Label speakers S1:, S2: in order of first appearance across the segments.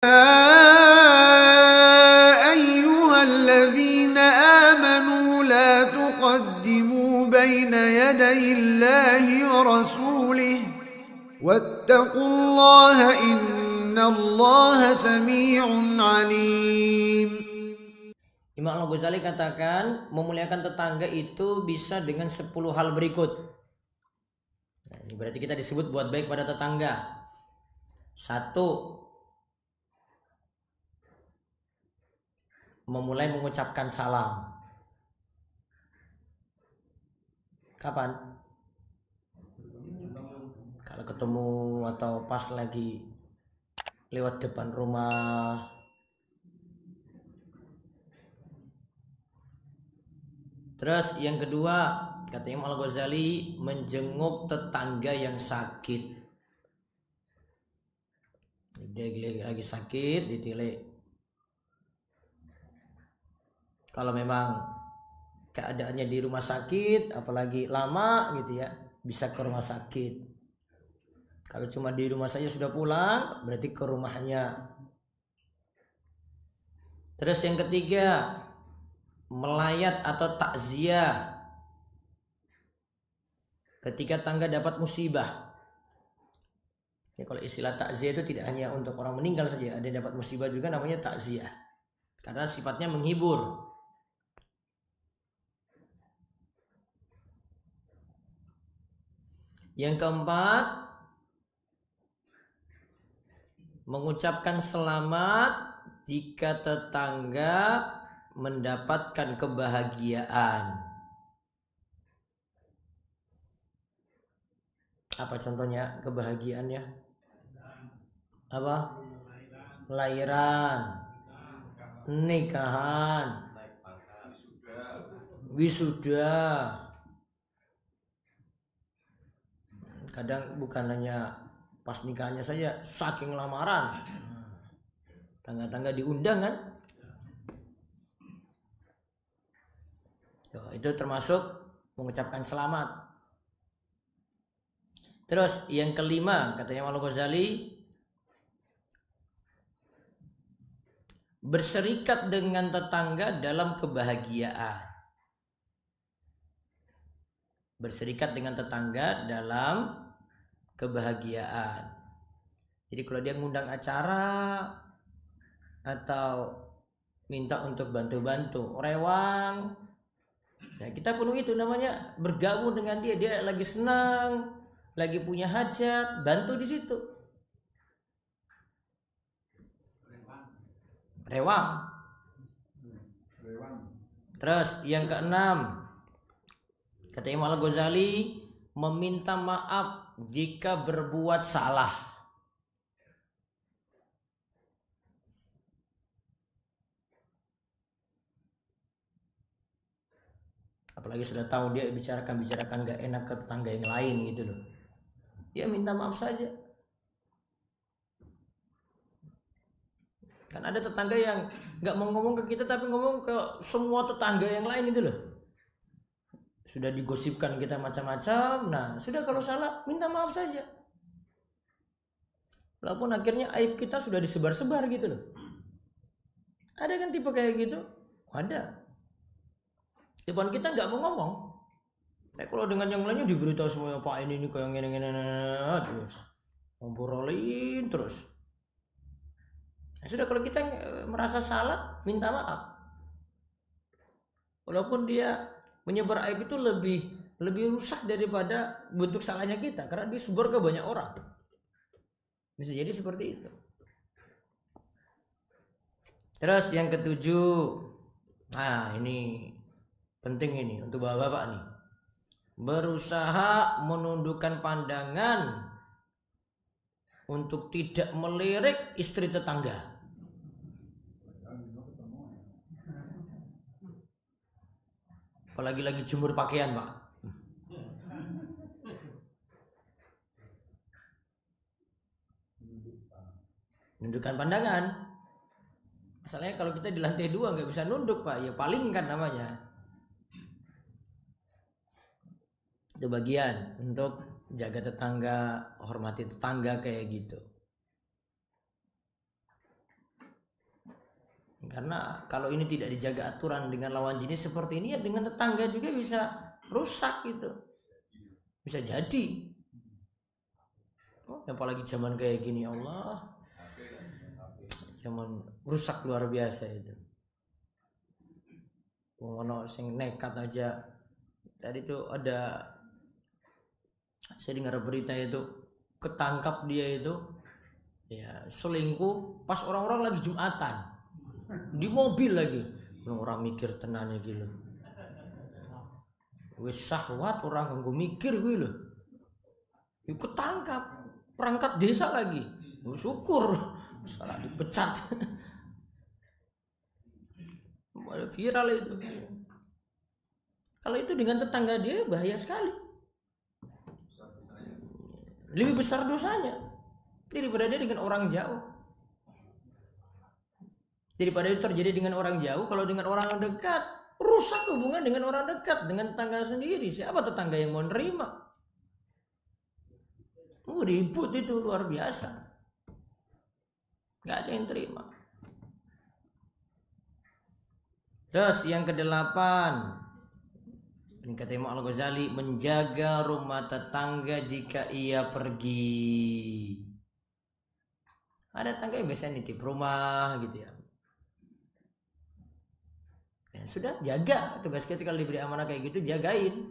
S1: أيها الذين آمنوا لا تقدموا بين يدي الله ورسوله واتقوا الله إن الله سميع عليم.
S2: Imam Al-Ghazali katakan memuliakan tetangga itu bisa dengan 10 hal berikut. Nah, ini berarti kita disebut buat baik pada tetangga. 1. Memulai mengucapkan salam. Kapan? Kalau ketemu atau pas lagi lewat depan rumah. Terus yang kedua, kata Imam Al-Ghazali, menjenguk tetangga yang sakit. Dia lagi sakit, ditilik. Kalau memang keadaannya di rumah sakit, apalagi lama gitu ya, bisa ke rumah sakit. Kalau cuma di rumah saja sudah pulang, berarti ke rumahnya. Terus yang ketiga, melayat atau takziah ketika tangga dapat musibah. Ya, kalau istilah takziah itu tidak hanya untuk orang meninggal saja, ada yang dapat musibah juga namanya takziah, karena sifatnya menghibur. Yang keempat, mengucapkan selamat jika tetangga mendapatkan kebahagiaan. Apa contohnya kebahagiaannya? Apa? Lahiran, nikahan, wisuda. Kadang bukan hanya pas nikahnya saja, saking lamaran, tangga-tangga diundang kan? Itu termasuk mengucapkan selamat. Terus yang kelima, katanya Al-Ghazali, berserikat dengan tetangga dalam kebahagiaan. Berserikat dengan tetangga dalam kebahagiaan. Jadi kalau dia ngundang acara atau minta untuk bantu-bantu, rewang, nah, kita penuhi itu namanya bergabung dengan dia. Dia lagi senang, lagi punya hajat, bantu di situ. Rewang. Terus yang keenam, kata Imam Al-Ghazali, meminta maaf jika berbuat salah. Apalagi sudah tahu dia bicarakan gak enak ke tetangga yang lain gitu loh. Dia minta maaf saja. Kan ada tetangga yang gak mau ngomong ke kita tapi ngomong ke semua tetangga yang lain itu loh. Sudah digosipkan kita macam-macam. Nah sudah, kalau salah minta maaf saja. Walaupun akhirnya aib kita sudah disebar-sebar gitu loh. Ada kan tipe kayak gitu? Ada. Depan kita nggak mau ngomong. Kalau dengan yang lainnya diberitahu semuanya, Pak ini kayak gini terus ngobrolin terus. Nah, sudah, kalau kita merasa salah minta maaf. Walaupun dia menyebar aib itu lebih rusak daripada bentuk salahnya kita, karena dia sebar ke banyak orang. Bisa jadi seperti itu. Terus yang ketujuh, nah ini penting ini untuk bapak-bapak nih. Berusaha menundukkan pandangan untuk tidak melirik istri tetangga. Apalagi lagi jemur pakaian, Pak. Nundukkan pandangan. Masalahnya kalau kita di lantai 2 nggak bisa nunduk, Pak, ya palingkan namanya. Itu bagian untuk jaga tetangga, hormati tetangga kayak gitu. Karena kalau ini tidak dijaga aturan dengan lawan jenis seperti ini, ya dengan tetangga juga bisa rusak gitu. Bisa jadi. Apalagi zaman kayak gini, Allah. Zaman rusak luar biasa itu. Ono sing nekat aja. Tadi itu ada, saya dengar berita itu, ketangkap dia itu ya selingkuh pas orang-orang lagi Jumatan. Di mobil lagi, orang mikir tenane gitu. Wis syahwat orang nganggo mikir gue loh. Ikut tangkap, perangkat desa lagi. Syukur salah dipecat. Viral itu. Kalau itu dengan tetangga dia bahaya sekali. Lebih besar dosanya daripada dia dengan orang jauh. Daripada itu terjadi dengan orang jauh, kalau dengan orang dekat, rusak hubungan dengan orang dekat, dengan tetangga sendiri. Siapa tetangga yang mau nerima? Ribut itu luar biasa. Gak ada yang terima. Terus yang ke-8, ini kata Imam Al-Ghazali, menjaga rumah tetangga jika ia pergi. Ada tetangga yang biasanya nitip rumah gitu ya. Ya sudah, jaga tugas kita kalau diberi amanah kayak gitu, jagain.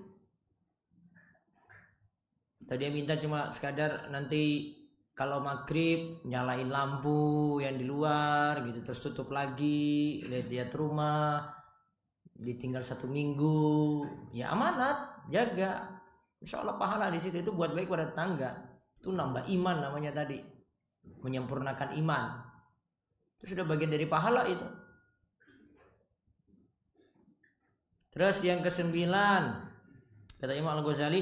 S2: Tadi dia minta cuma sekadar nanti kalau maghrib nyalain lampu yang di luar gitu, terus tutup lagi, lihat rumah, ditinggal 1 minggu, ya amanat, jaga. Insya Allah pahala di situ itu buat baik pada tetangga. Itu nambah iman namanya tadi, menyempurnakan iman. Itu sudah bagian dari pahala itu. Terus yang ke-9, kata Imam Al-Ghazali,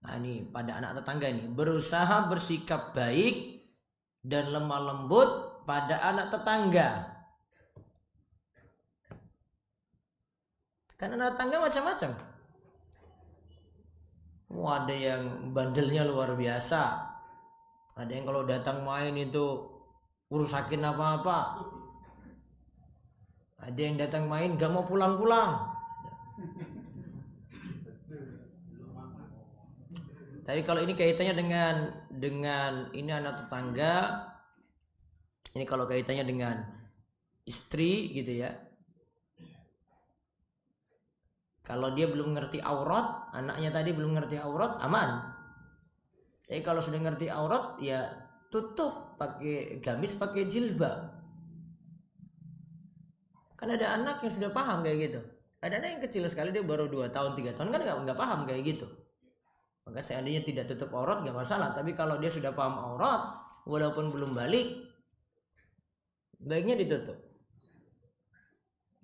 S2: nah ini pada anak tetangga ini, berusaha bersikap baik dan lemah lembut pada anak tetangga. Kan anak tetangga macam-macam. Ada yang bandelnya luar biasa. Ada yang kalau datang main itu urusakin apa-apa. Ada yang datang main gak mau pulang-pulang. Tapi kalau ini kaitannya dengan ini anak tetangga, ini kalau kaitannya dengan istri gitu ya. Kalau dia belum ngerti aurat, anaknya tadi belum ngerti aurat, aman. Tapi kalau sudah ngerti aurat, ya tutup pakai gamis, pakai jilbab. Kan ada anak yang sudah paham kayak gitu. Ada anak yang kecil sekali, dia baru 2 tahun 3 tahun kan nggak paham kayak gitu. Maka seandainya tidak tutup aurat nggak masalah. Tapi kalau dia sudah paham aurat, walaupun belum balik, baiknya ditutup.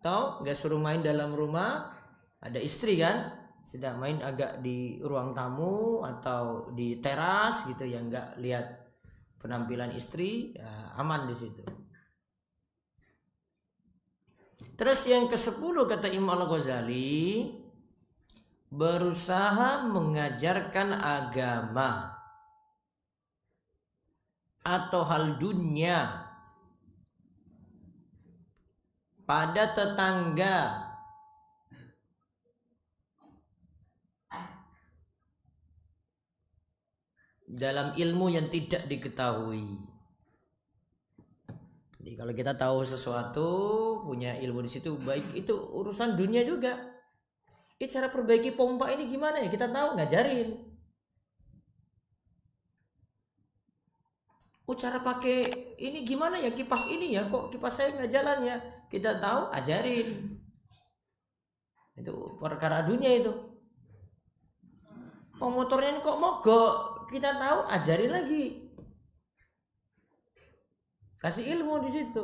S2: Atau nggak suruh main dalam rumah, ada istri kan, sedang main agak di ruang tamu atau di teras gitu yang nggak lihat penampilan istri, ya aman di situ. Terus yang ke-10 kata Imam Al-Ghazali, berusaha mengajarkan agama atau hal dunia pada tetangga dalam ilmu yang tidak diketahui. Jadi kalau kita tahu sesuatu, punya ilmu di situ, baik itu urusan dunia juga. Cara perbaiki pompa ini gimana ya? Kita tahu, ngajarin. Cara pakai ini gimana ya, kipas ini ya, kok kipas saya nggak jalan ya? Kita tahu, ajarin. Itu perkara dunia itu. Oh, motornya ini kok mogok, kita tahu, ajarin lagi. Kasih ilmu di situ.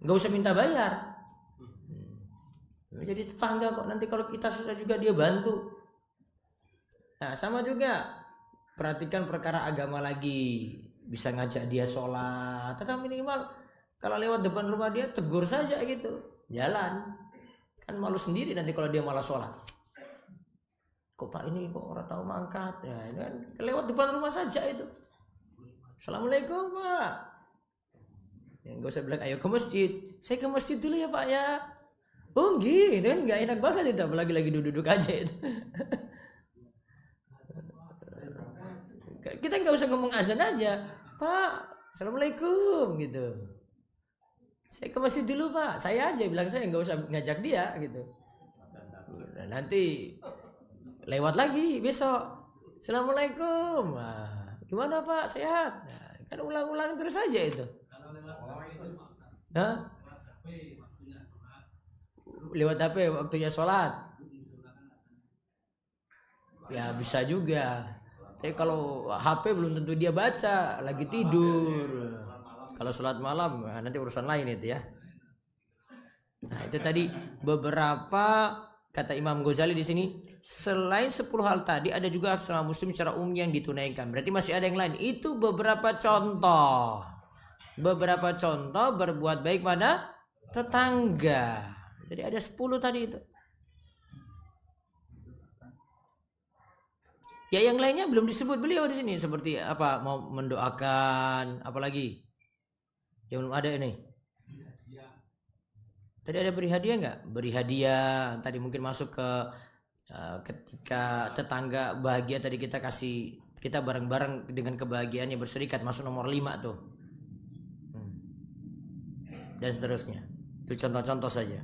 S2: Nggak usah minta bayar. Jadi tetangga kok, nanti kalau kita susah juga dia bantu. Nah sama juga, perhatikan perkara agama lagi. Bisa ngajak dia sholat, atau minimal kalau lewat depan rumah dia tegur saja gitu, jalan. Kan malu sendiri nanti kalau dia malah sholat. Kok Pak ini kok orang tahu mangkat, ya ini kan lewat depan rumah saja itu. Assalamualaikum Pak. Ya nggak usah bilang ayo ke masjid. Saya ke masjid dulu ya Pak ya. Oh gitu kan nggak enak banget itu, apalagi lagi duduk-duduk aja itu. Kita nggak usah ngomong azan aja, Pak. Assalamualaikum gitu. Saya ke masjid dulu Pak. Saya aja bilang, saya nggak usah ngajak dia gitu. Nah, nanti lewat lagi besok. Assalamualaikum. Nah, gimana Pak? Sehat? Nah, kan ulang-ulang terus aja itu. Hah? Lewat HP waktunya sholat. Ya bisa juga. Tapi kalau HP belum tentu dia baca, lagi tidur. Kalau sholat malam, nah nanti urusan lain itu ya. Nah itu tadi beberapa kata Imam Ghazali di sini. Selain 10 hal tadi, ada juga hak sesama muslim secara umum yang ditunaikan. Berarti masih ada yang lain. Itu beberapa contoh. Beberapa contoh berbuat baik pada tetangga. Jadi ada 10 tadi itu. Ya yang lainnya belum disebut beliau di sini, seperti apa, mau mendoakan, apalagi yang belum ada ini. Tadi ada beri hadiah nggak? Beri hadiah. Tadi mungkin masuk ke ketika tetangga bahagia, tadi kita kasih, kita bareng-bareng dengan kebahagiaannya berserikat, masuk nomor 5 tuh. Dan seterusnya. Itu contoh-contoh saja.